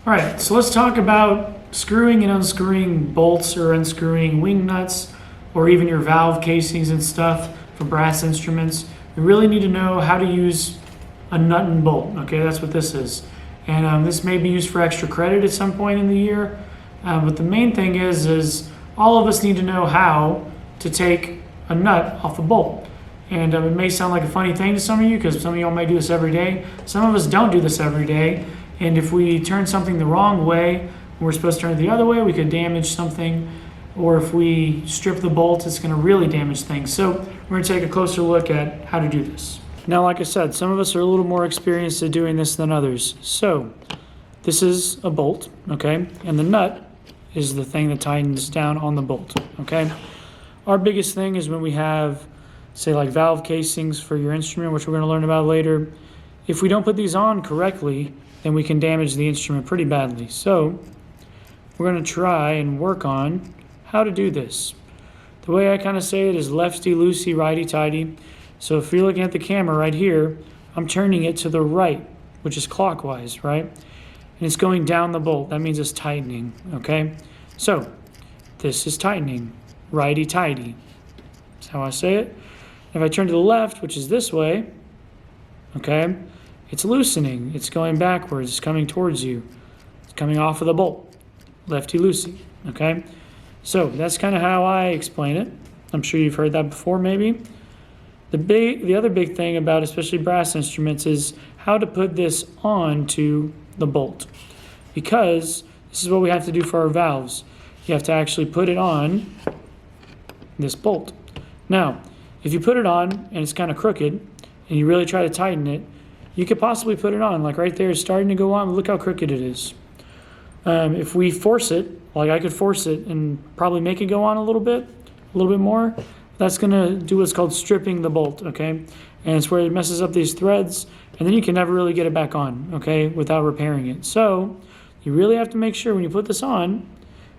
All right, so let's talk about screwing and unscrewing bolts or unscrewing wing nuts or even your valve casings and stuff for brass instruments. You really need to know how to use a nut and bolt. Okay, that's what this is. And this may be used for extra credit at some point in the year. But the main thing is all of us need to know how to take a nut off a bolt. And it may sound like a funny thing to some of you because some of y'all might do this every day. Some of us don't do this every day. And if we turn something the wrong way, when we're supposed to turn it the other way, we could damage something. Or if we strip the bolt, it's going to really damage things. So we're going to take a closer look at how to do this. Now, like I said, some of us are a little more experienced at doing this than others. So this is a bolt, okay? And the nut is the thing that tightens down on the bolt, okay? Our biggest thing is when we have, say, like valve casings for your instrument, which we're going to learn about later. If we don't put these on correctly, then we can damage the instrument pretty badly. So we're going to try and work on how to do this. The way I kind of say it is lefty-loosey, righty-tighty. So if you're looking at the camera right here, I'm turning it to the right, which is clockwise, right? And it's going down the bolt. That means it's tightening, okay? So this is tightening, righty-tighty. That's how I say it. If I turn to the left, which is this way, okay, it's loosening. It's going backwards. It's coming towards you. It's coming off of the bolt, lefty-loosey, okay? So that's kind of how I explain it. I'm sure you've heard that before, maybe. The other big thing about especially brass instruments is how to put this onto the bolt, because this is what we have to do for our valves. You have to actually put it on this bolt. Now, if you put it on and it's kind of crooked and you really try to tighten it, you could possibly put it on. Like right there, it's starting to go on. Look how crooked it is. If we force it, like I could force it and probably make it go on a little bit more, that's going to do what's called stripping the bolt, okay? And it's where it messes up these threads, and then you can never really get it back on, okay, without repairing it. So you really have to make sure when you put this on,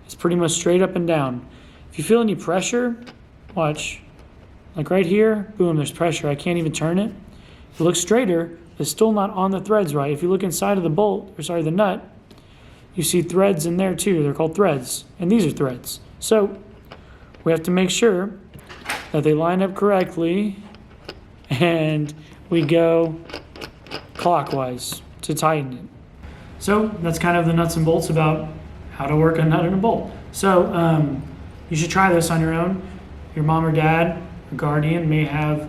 it's pretty much straight up and down. If you feel any pressure, watch. Like right here, boom, there's pressure. I can't even turn it. If it looks straighter, it's still not on the threads right. If you look inside of the bolt, or sorry, the nut, you see threads in there too. They're called threads, and these are threads. So we have to make sure that they line up correctly and we go clockwise to tighten it. So that's kind of the nuts and bolts about how to work a nut and a bolt. So you should try this on your own. Your mom or dad or guardian may have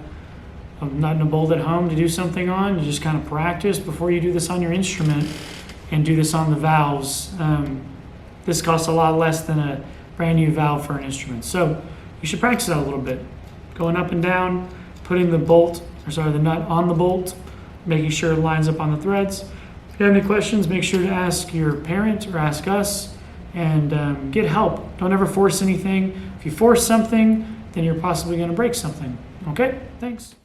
a nut and a bolt at home to do something on. You just kind of practice before you do this on your instrument and do this on the valves. This costs a lot less than a brand new valve for an instrument. So you should practice that a little bit. Going up and down, putting the nut on the bolt, making sure it lines up on the threads. If you have any questions, make sure to ask your parent or ask us and get help. Don't ever force anything. If you force something, then you're possibly going to break something. Okay? Thanks.